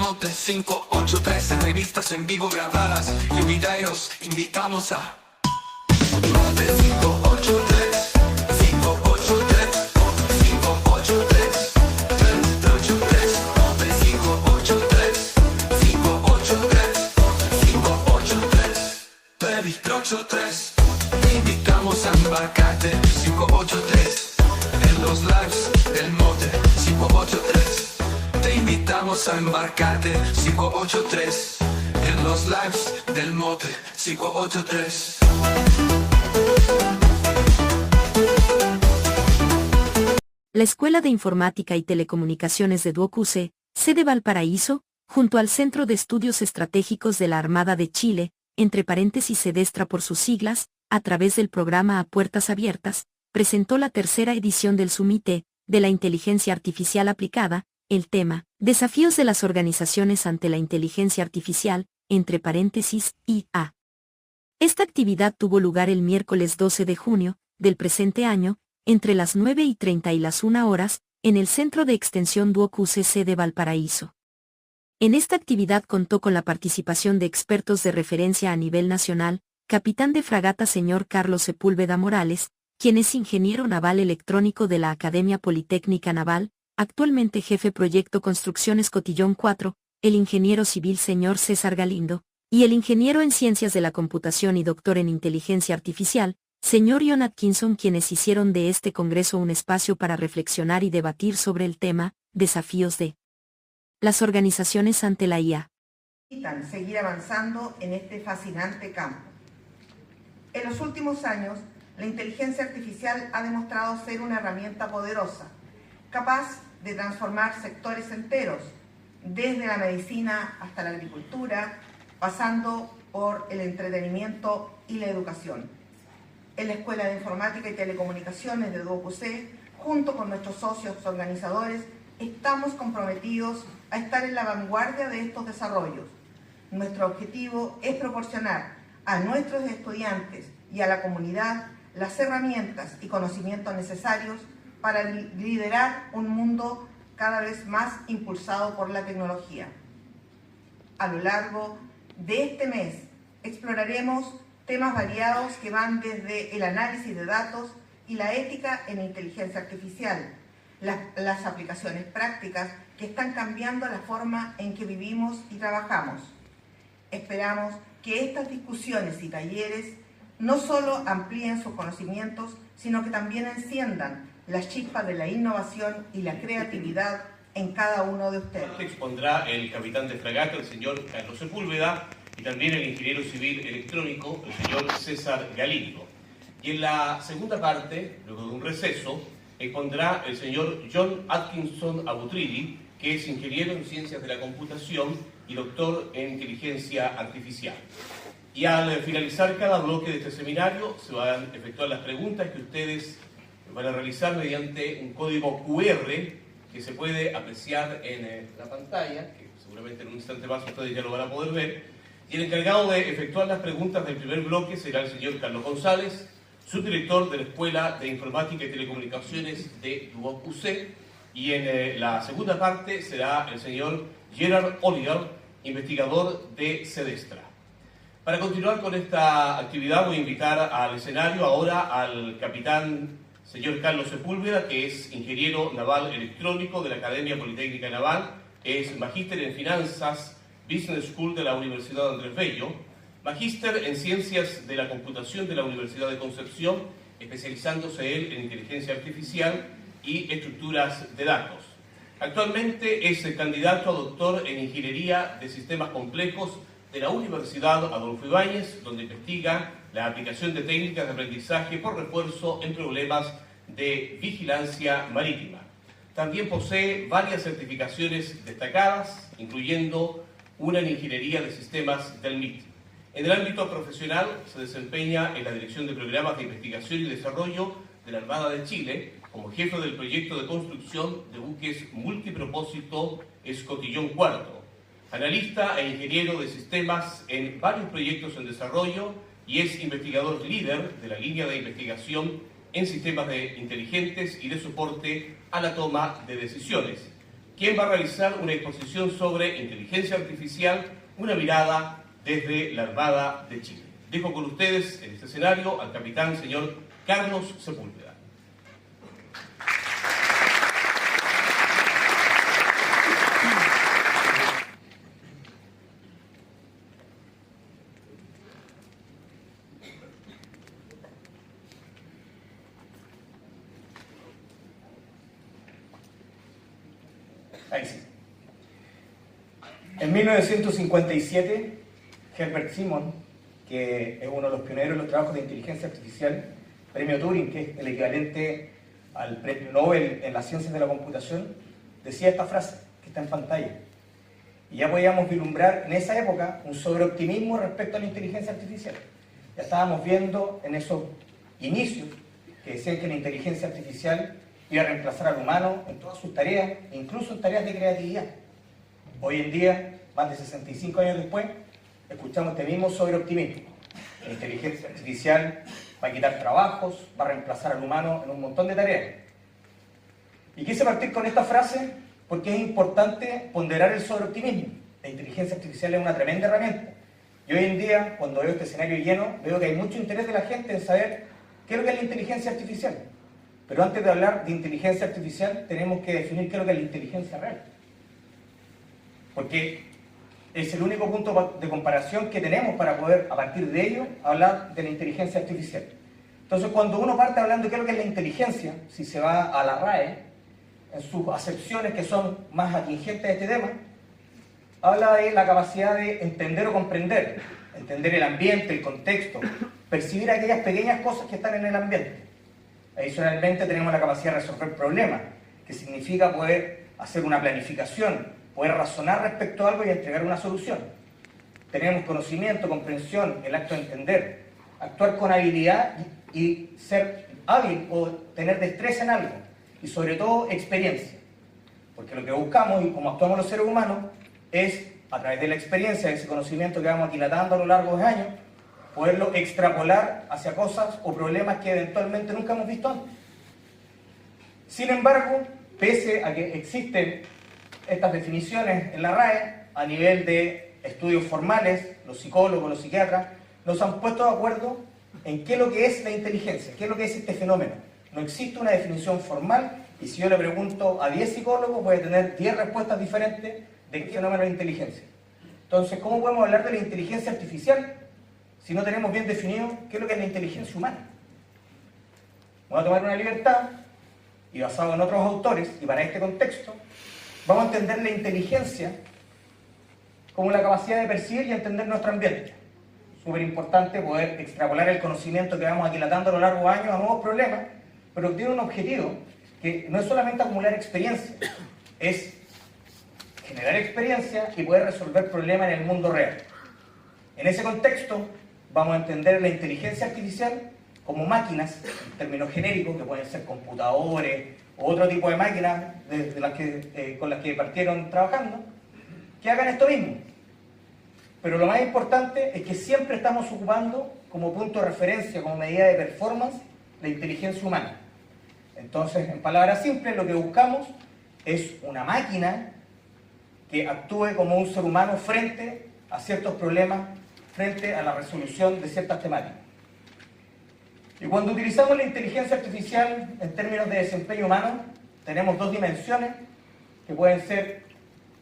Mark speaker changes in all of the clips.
Speaker 1: Mote 583, entrevistas en vivo grabadas y videos. Invitamos a Mote 583, 583, Mote 583, 383, Mote 583, 583, Mote 583, 383. Te invitamos a embarcarte 583 en los lives del Mote 583. Te invitamos a embarcarte 583 en los lives del Mote 583.
Speaker 2: La Escuela de Informática y Telecomunicaciones de Duoc-UC, sede Valparaíso, junto al Centro de Estudios Estratégicos de la Armada de Chile, entre paréntesis CEDESTRA por sus siglas, a través del programa A Puertas Abiertas, presentó la tercera edición del Sumité de la Inteligencia Artificial Aplicada. El tema, Desafíos de las organizaciones ante la inteligencia artificial, entre paréntesis, IA. Esta actividad tuvo lugar el miércoles 12 de junio, del presente año, entre las 9:30 y las 1 horas, en el Centro de Extensión Duoc-UC de Valparaíso. En esta actividad contó con la participación de expertos de referencia a nivel nacional, capitán de fragata señor Carlos Sepúlveda Morales, quien es ingeniero naval electrónico de la Academia Politécnica Naval, actualmente jefe proyecto Construcciones Cotillón 4, el ingeniero civil señor César Galindo, y el ingeniero en Ciencias de la Computación y doctor en Inteligencia Artificial, señor Ian Atkinson, quienes hicieron de este congreso un espacio para reflexionar y debatir sobre el tema, desafíos de las organizaciones ante la IA.
Speaker 3: Seguir avanzando en este fascinante campo. En los últimos años, la inteligencia artificial ha demostrado ser una herramienta poderosa, capaz de transformar sectores enteros, desde la medicina hasta la agricultura, pasando por el entretenimiento y la educación. En la Escuela de Informática y Telecomunicaciones de Duoc-UC, junto con nuestros socios organizadores, estamos comprometidos a estar en la vanguardia de estos desarrollos. Nuestro objetivo es proporcionar a nuestros estudiantes y a la comunidad las herramientas y conocimientos necesarios para liderar un mundo cada vez más impulsado por la tecnología. A lo largo de este mes exploraremos temas variados que van desde el análisis de datos y la ética en inteligencia artificial, las aplicaciones prácticas que están cambiando la forma en que vivimos y trabajamos. Esperamos que estas discusiones y talleres no solo amplíen sus conocimientos, sino que también enciendan las chispas de la innovación y la creatividad en cada uno de ustedes.
Speaker 4: Expondrá el capitán de fragata, el señor Carlos Sepúlveda, y también el ingeniero civil electrónico, el señor César Galindo. Y en la segunda parte, luego de un receso, expondrá el señor John Atkinson Abutridi, que es ingeniero en Ciencias de la Computación y doctor en Inteligencia Artificial. Y al finalizar cada bloque de este seminario, se van a efectuar las preguntas que ustedes van a realizar mediante un código QR que se puede apreciar en la pantalla, que seguramente en un instante más ustedes ya lo van a poder ver. Y el encargado de efectuar las preguntas del primer bloque será el señor Carlos González, subdirector de la Escuela de Informática y Telecomunicaciones de Duoc-UC. Y en la segunda parte será el señor Gerard Oliver, investigador de CEDESTRA. Para continuar con esta actividad voy a invitar al escenario ahora al capitán señor Carlos Sepúlveda, que es ingeniero naval electrónico de la Academia Politécnica Naval, es magíster en Finanzas, Business School de la Universidad Andrés Bello, magíster en Ciencias de la Computación de la Universidad de Concepción, especializándose él en Inteligencia Artificial y Estructuras de Datos. Actualmente es el candidato a doctor en Ingeniería de Sistemas Complejos de la Universidad Adolfo Ibáñez, donde investiga la aplicación de técnicas de aprendizaje por refuerzo en problemas de vigilancia marítima. También posee varias certificaciones destacadas, incluyendo una en Ingeniería de Sistemas del MIT. En el ámbito profesional se desempeña en la Dirección de Programas de Investigación y Desarrollo de la Armada de Chile, como jefe del proyecto de construcción de buques multipropósito Cotillón 4, analista e ingeniero de sistemas en varios proyectos en desarrollo y es investigador líder de la línea de investigación en sistemas inteligentes y de soporte a la toma de decisiones. quien va a realizar una exposición sobre inteligencia artificial, una mirada desde la Armada de Chile. Dejo con ustedes en este escenario al capitán señor Carlos Sepúlveda.
Speaker 5: Ahí sí. En 1957, Herbert Simon, que es uno de los pioneros en los trabajos de inteligencia artificial, premio Turing, que es el equivalente al premio Nobel en las ciencias de la computación, decía esta frase, que está en pantalla. Y ya podíamos vislumbrar en esa época un sobreoptimismo respecto a la inteligencia artificial. Ya estábamos viendo en esos inicios que decían que la inteligencia artificial iba a reemplazar al humano en todas sus tareas, incluso en tareas de creatividad. Hoy en día, más de 65 años después, escuchamos este mismo sobreoptimismo. La inteligencia artificial va a quitar trabajos, va a reemplazar al humano en un montón de tareas. Y quise partir con esta frase porque es importante ponderar el sobreoptimismo. La inteligencia artificial es una tremenda herramienta. Y hoy en día, cuando veo este escenario lleno, veo que hay mucho interés de la gente en saber qué es lo que es la inteligencia artificial. Pero antes de hablar de inteligencia artificial, tenemos que definir qué es lo que es la inteligencia real. Porque es el único punto de comparación que tenemos para poder, a partir de ello, hablar de la inteligencia artificial. Entonces, cuando uno parte hablando de qué es lo que es la inteligencia, si se va a la RAE, en sus acepciones que son más atingentes a este tema, habla de la capacidad de entender o comprender, entender el ambiente, el contexto, percibir aquellas pequeñas cosas que están en el ambiente. Adicionalmente tenemos la capacidad de resolver problemas, que significa poder hacer una planificación, poder razonar respecto a algo y entregar una solución. Tenemos conocimiento, comprensión, el acto de entender, actuar con habilidad y ser hábil o tener destreza en algo. Y sobre todo experiencia. Porque lo que buscamos y como actuamos los seres humanos es, a través de la experiencia, de ese conocimiento que vamos aquilatando a lo largo de años, poderlo extrapolar hacia cosas o problemas que eventualmente nunca hemos visto antes. Sin embargo, pese a que existen estas definiciones en la RAE, a nivel de estudios formales, los psicólogos, los psiquiatras, nos han puesto de acuerdo en qué es lo que es la inteligencia, qué es lo que es este fenómeno. No existe una definición formal y si yo le pregunto a 10 psicólogos voy a tener 10 respuestas diferentes de qué fenómeno es la inteligencia. Entonces, ¿cómo podemos hablar de la inteligencia artificial si no tenemos bien definido qué es lo que es la inteligencia humana? Voy a tomar una libertad y basado en otros autores y para este contexto, vamos a entender la inteligencia como la capacidad de percibir y entender nuestro ambiente. Súper importante poder extrapolar el conocimiento que vamos aquilatando a lo largo de años a nuevos problemas, pero tiene un objetivo que no es solamente acumular experiencia, es generar experiencia y poder resolver problemas en el mundo real. En ese contexto, vamos a entender la inteligencia artificial como máquinas, en términos genéricos, que pueden ser computadores o otro tipo de máquinas con las que partieron trabajando, que hagan esto mismo. Pero lo más importante es que siempre estamos ocupando como punto de referencia, como medida de performance, la inteligencia humana. Entonces, en palabras simples, lo que buscamos es una máquina que actúe como un ser humano frente a ciertos problemas, frente a la resolución de ciertas temáticas. Y cuando utilizamos la inteligencia artificial en términos de desempeño humano, tenemos dos dimensiones que pueden ser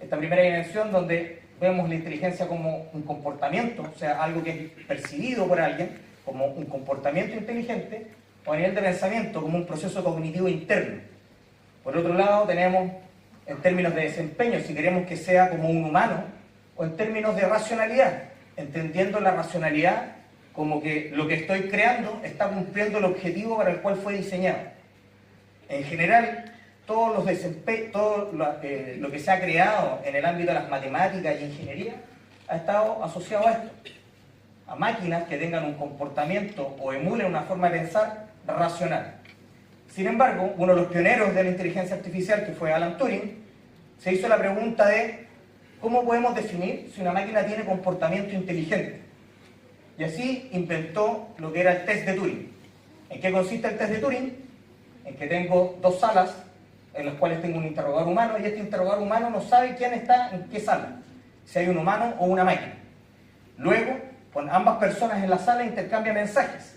Speaker 5: esta primera dimensión donde vemos la inteligencia como un comportamiento, o sea, algo que es percibido por alguien como un comportamiento inteligente, o a nivel de pensamiento como un proceso cognitivo interno. Por otro lado, tenemos en términos de desempeño, si queremos que sea como un humano, o en términos de racionalidad, entendiendo la racionalidad como que lo que estoy creando está cumpliendo el objetivo para el cual fue diseñado. En general, todo lo que se ha creado en el ámbito de las matemáticas y ingeniería ha estado asociado a esto, a máquinas que tengan un comportamiento o emulen una forma de pensar racional. Sin embargo, uno de los pioneros de la inteligencia artificial, que fue Alan Turing, se hizo la pregunta de ¿cómo podemos definir si una máquina tiene comportamiento inteligente? Y así inventó lo que era el test de Turing. ¿En qué consiste el test de Turing? En que tengo dos salas en los cuales tengo un interrogador humano y este interrogador humano no sabe quién está en qué sala, si hay un humano o una máquina. Luego, con ambas personas en la sala intercambian mensajes.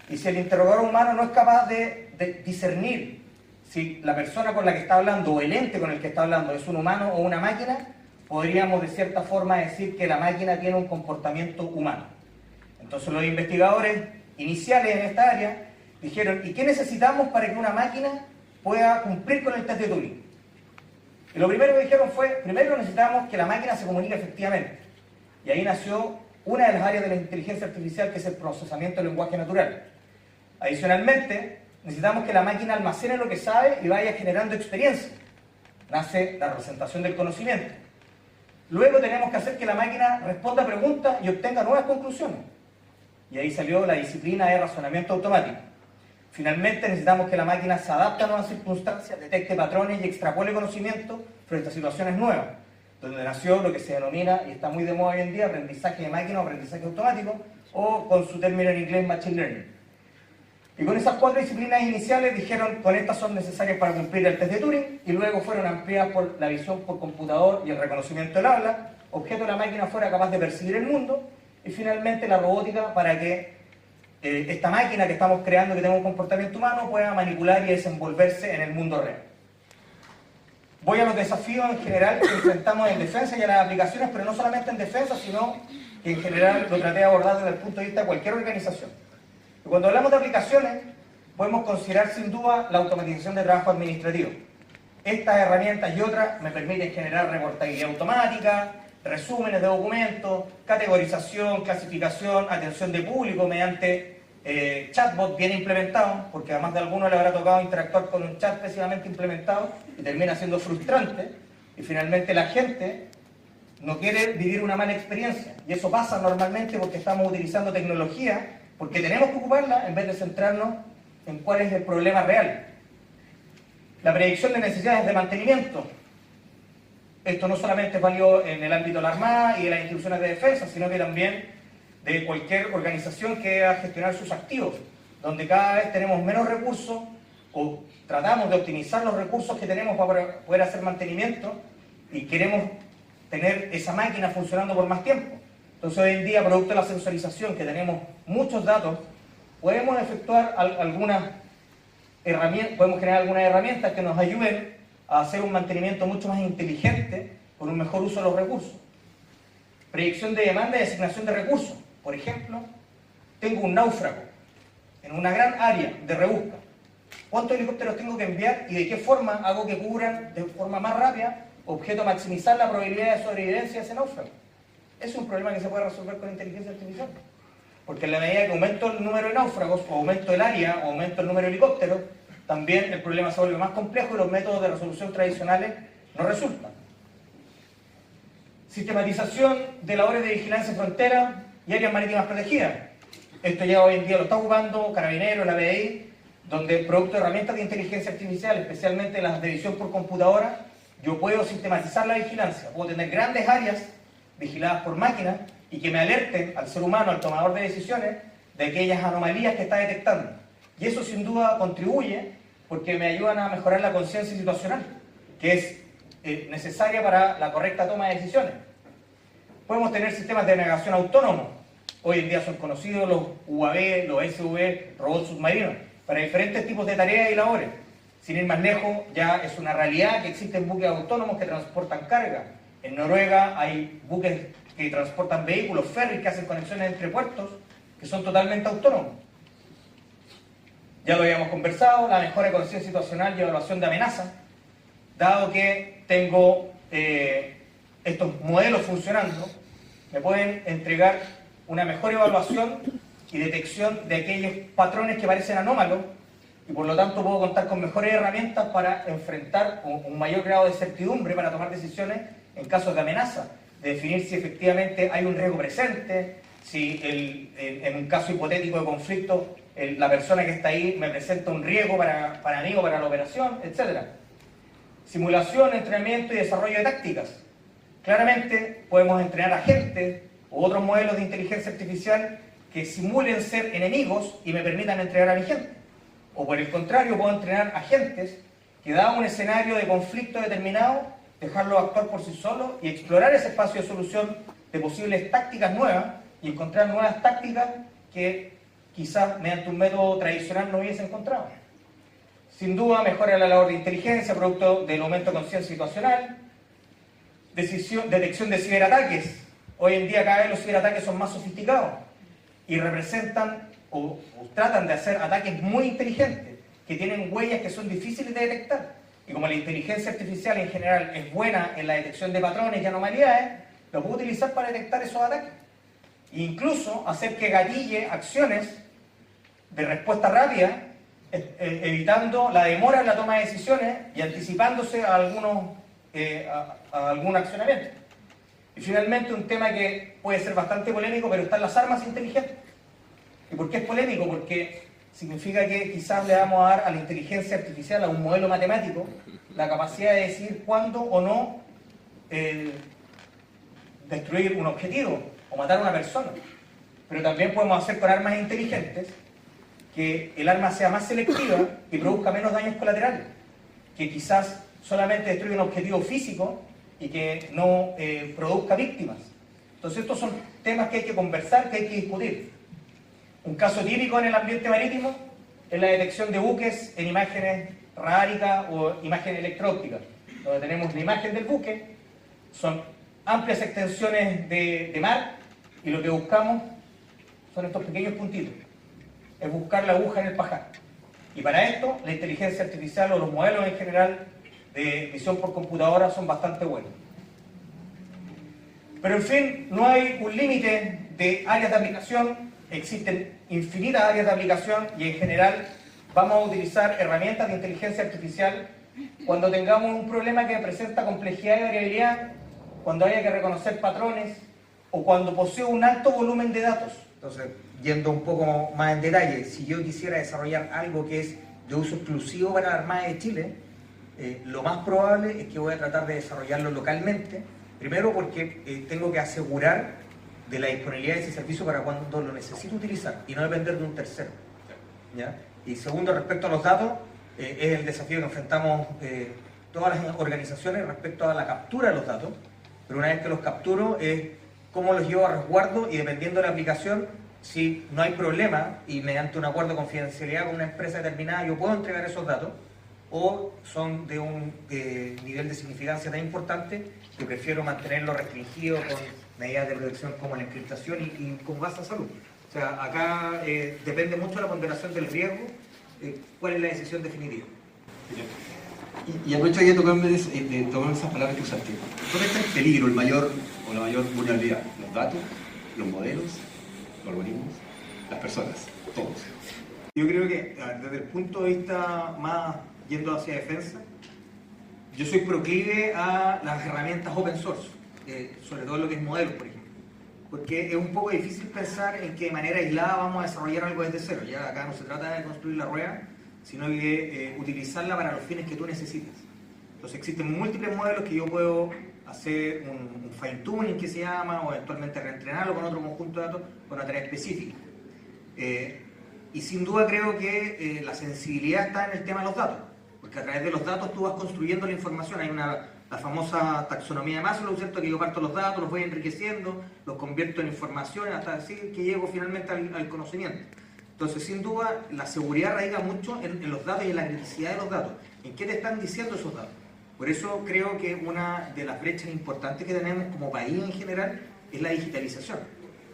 Speaker 5: Y si el interrogador humano no es capaz de discernir si la persona con la que está hablando o el ente con el que está hablando es un humano o una máquina, podríamos de cierta forma decir que la máquina tiene un comportamiento humano. Entonces los investigadores iniciales en esta área dijeron, ¿y qué necesitamos para que una máquina pueda cumplir con el test de Turing? Y lo primero que dijeron fue, primero necesitamos que la máquina se comunique efectivamente. Y ahí nació una de las áreas de la inteligencia artificial, que es el procesamiento del lenguaje natural. Adicionalmente, necesitamos que la máquina almacene lo que sabe y vaya generando experiencia. Nace la representación del conocimiento. Luego tenemos que hacer que la máquina responda a preguntas y obtenga nuevas conclusiones. Y ahí salió la disciplina de razonamiento automático. Finalmente necesitamos que la máquina se adapte a nuevas circunstancias, detecte patrones y extrapole conocimiento frente a situaciones nuevas, donde nació lo que se denomina, y está muy de moda hoy en día, aprendizaje de máquina o aprendizaje automático, o con su término en inglés, machine learning. Y con esas 4 disciplinas iniciales dijeron, con estas son necesarias para cumplir el test de Turing, y luego fueron ampliadas por la visión por computador y el reconocimiento del habla, objeto de la máquina fuera capaz de percibir el mundo, y finalmente la robótica para que esta máquina que estamos creando, que tenga un comportamiento humano, pueda manipular y desenvolverse en el mundo real. Voy a los desafíos en general que enfrentamos en defensa y a las aplicaciones, pero no solamente en defensa, sino que en general lo traté de abordar desde el punto de vista de cualquier organización. Y cuando hablamos de aplicaciones, podemos considerar sin duda la automatización de trabajo administrativo. Estas herramientas y otras me permiten generar reportabilidad automática, resúmenes de documentos, categorización, clasificación, atención de público mediante chatbot bien implementados, porque además de algunos le habrá tocado interactuar con un chat pésimamente implementado y termina siendo frustrante, y finalmente la gente no quiere vivir una mala experiencia, y eso pasa normalmente porque estamos utilizando tecnología, porque tenemos que ocuparla en vez de centrarnos en cuál es el problema real. La predicción de necesidades de mantenimiento. Esto no solamente es válido en el ámbito de la Armada y de las instituciones de defensa, sino que también de cualquier organización que deba gestionar sus activos, donde cada vez tenemos menos recursos o tratamos de optimizar los recursos que tenemos para poder hacer mantenimiento y queremos tener esa máquina funcionando por más tiempo. Entonces hoy en día, producto de la sensorización, que tenemos muchos datos, podemos efectuar algunas herramientas, podemos generar algunas herramientas que nos ayuden a hacer un mantenimiento mucho más inteligente con un mejor uso de los recursos. Predicción de demanda y asignación de recursos. Por ejemplo, tengo un náufrago en una gran área de rebusca. ¿Cuántos helicópteros tengo que enviar y de qué forma hago que cubran de forma más rápida, objeto maximizar la probabilidad de sobrevivencia de ese náufrago? Es un problema que se puede resolver con inteligencia artificial. Porque en la medida que aumento el número de náufragos, o aumento el área, o aumento el número de helicópteros, también el problema se vuelve más complejo y los métodos de resolución tradicionales no resultan. Sistematización de labores de vigilancia frontera y áreas marítimas protegidas. Esto ya hoy en día lo está ocupando Carabineros, la BDI, donde producto de herramientas de inteligencia artificial, especialmente las de visión por computadora, yo puedo sistematizar la vigilancia. Puedo tener grandes áreas vigiladas por máquinas y que me alerten al ser humano, al tomador de decisiones, de aquellas anomalías que está detectando. Y eso sin duda contribuye porque me ayudan a mejorar la conciencia situacional, que es necesaria para la correcta toma de decisiones. Podemos tener sistemas de navegación autónomos. Hoy en día son conocidos los UAV, los SV, robots submarinos, para diferentes tipos de tareas y labores. Sin ir más lejos, ya es una realidad que existen buques autónomos que transportan carga. En Noruega hay buques que transportan vehículos, ferries que hacen conexiones entre puertos, que son totalmente autónomos. Ya lo habíamos conversado, la mejora de conciencia situacional y evaluación de amenazas. Dado que tengo estos modelos funcionando, me pueden entregar una mejor evaluación y detección de aquellos patrones que parecen anómalos, y por lo tanto puedo contar con mejores herramientas para enfrentar un mayor grado de certidumbre para tomar decisiones en casos de amenaza, de definir si efectivamente hay un riesgo presente, si en un caso hipotético de conflicto la persona que está ahí me presenta un riesgo para mí o para la operación, etc. Simulación, entrenamiento y desarrollo de tácticas. Claramente podemos entrenar agentes u otros modelos de inteligencia artificial que simulen ser enemigos y me permitan entrenar a mi gente. O por el contrario, puedo entrenar agentes que dado un escenario de conflicto determinado, dejarlo actuar por sí solo y explorar ese espacio de solución de posibles tácticas nuevas y encontrar nuevas tácticas que quizás mediante un método tradicional no hubiese encontrado. Sin duda mejora la labor de inteligencia, producto del aumento de conciencia situacional, detección de ciberataques. Hoy en día cada vez los ciberataques son más sofisticados y representan o tratan de hacer ataques muy inteligentes, que tienen huellas que son difíciles de detectar. Y como la inteligencia artificial en general es buena en la detección de patrones y anomalías, lo puede utilizar para detectar esos ataques. E incluso hacer que gatille acciones de respuesta rápida, evitando la demora en la toma de decisiones y anticipándose a algún accionamiento. Y finalmente un tema que puede ser bastante polémico, pero están las armas inteligentes. ¿Y por qué es polémico? Porque significa que quizás le vamos a dar a la inteligencia artificial, a un modelo matemático, la capacidad de decir cuándo o no destruir un objetivo o matar a una persona. Pero también podemos hacer con armas inteligentes que el arma sea más selectiva y produzca menos daños colaterales, que quizás solamente destruya un objetivo físico y que no produzca víctimas. Entonces estos son temas que hay que conversar, que hay que discutir. Un caso típico en el ambiente marítimo es la detección de buques en imágenes radáricas o imágenes electro-ópticas, donde tenemos la imagen del buque, son amplias extensiones de mar y lo que buscamos son estos pequeños puntitos, es buscar la aguja en el pajar. Y para esto la inteligencia artificial o los modelos en general de visión por computadora son bastante buenos. Pero en fin, no hay un límite de áreas de aplicación, existen infinitas áreas de aplicación y en general vamos a utilizar herramientas de inteligencia artificial cuando tengamos un problema que presenta complejidad y variabilidad, cuando haya que reconocer patrones o cuando posee un alto volumen de datos. Entonces, yendo un poco más en detalle, si yo quisiera desarrollar algo que es de uso exclusivo para la Armada de Chile, lo más probable es que voy a tratar de desarrollarlo localmente, primero porque tengo que asegurar de la disponibilidad de ese servicio para cuando lo necesito utilizar y no depender de un tercero, ¿ya? Y segundo, respecto a los datos, es el desafío que enfrentamos todas las organizaciones respecto a la captura de los datos, pero una vez que los capturo es cómo los llevo a resguardo y dependiendo de la aplicación, si no hay problema y mediante un acuerdo de confidencialidad con una empresa determinada yo puedo entregar esos datos, o son de un nivel de significancia tan importante que prefiero mantenerlo restringido con medidas de protección como la encriptación y con base a salud. O sea, acá depende mucho de la ponderación del riesgo, cuál es la decisión definitiva.
Speaker 6: Y aprovecho de tomarme esas palabras que usaste. ¿Dónde está el peligro, la mayor vulnerabilidad? ¿Los datos, los modelos, los algoritmos, las personas, todos?
Speaker 5: Yo creo que desde el punto de vista más yendo hacia defensa, yo soy proclive a las herramientas open source, sobre todo lo que es modelos, por ejemplo. Porque es un poco difícil pensar en que de manera aislada vamos a desarrollar algo desde cero. Ya acá no se trata de construir la rueda, sino de utilizarla para los fines que tú necesitas. Entonces existen múltiples modelos que yo puedo hacer un fine-tuning que se llama, o eventualmente reentrenarlo con otro conjunto de datos con una tarea específica. Y sin duda creo que la sensibilidad está en el tema de los datos, porque a través de los datos tú vas construyendo la información. Hay la famosa taxonomía de Maslow, ¿cierto? Que yo parto los datos, los voy enriqueciendo, los convierto en información hasta decir que llego finalmente al conocimiento. Entonces, sin duda, la seguridad radica mucho en los datos y en la criticidad de los datos. ¿En qué te están diciendo esos datos? Por eso creo que una de las brechas importantes que tenemos como país en general es la digitalización.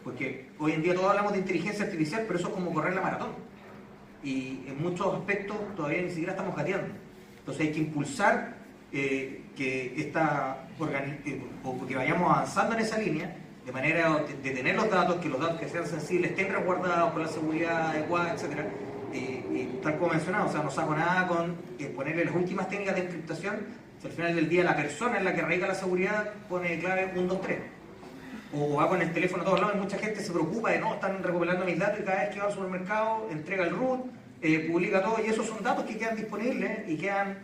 Speaker 5: Porque hoy en día todos hablamos de inteligencia artificial, pero eso es como correr la maratón. Y en muchos aspectos todavía ni siquiera estamos gateando. Entonces hay que impulsar que vayamos avanzando en esa línea, de manera de tener los datos, que los datos que sean sensibles estén resguardados con la seguridad adecuada, etc. Tal como mencionaba, o sea, no saco nada con ponerle las últimas técnicas de encriptación, si al final del día la persona en la que radica la seguridad pone clave 1, 2, 3. O va con el teléfono a todos lados y mucha gente se preocupa de no, están recopilando mis datos y cada vez que va al supermercado entrega el root, publica todo, y esos son datos que quedan disponibles y quedan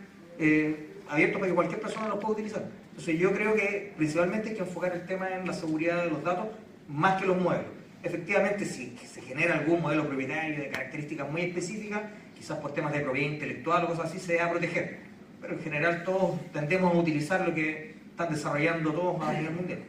Speaker 5: abiertos para que cualquier persona los pueda utilizar. Entonces yo creo que principalmente hay que enfocar el tema en la seguridad de los datos más que los modelos. Efectivamente, si se genera algún modelo propietario de características muy específicas, quizás por temas de propiedad intelectual o cosas así, se debe proteger. pero en general todos tendemos a utilizar lo que están desarrollando todos a nivel mundial.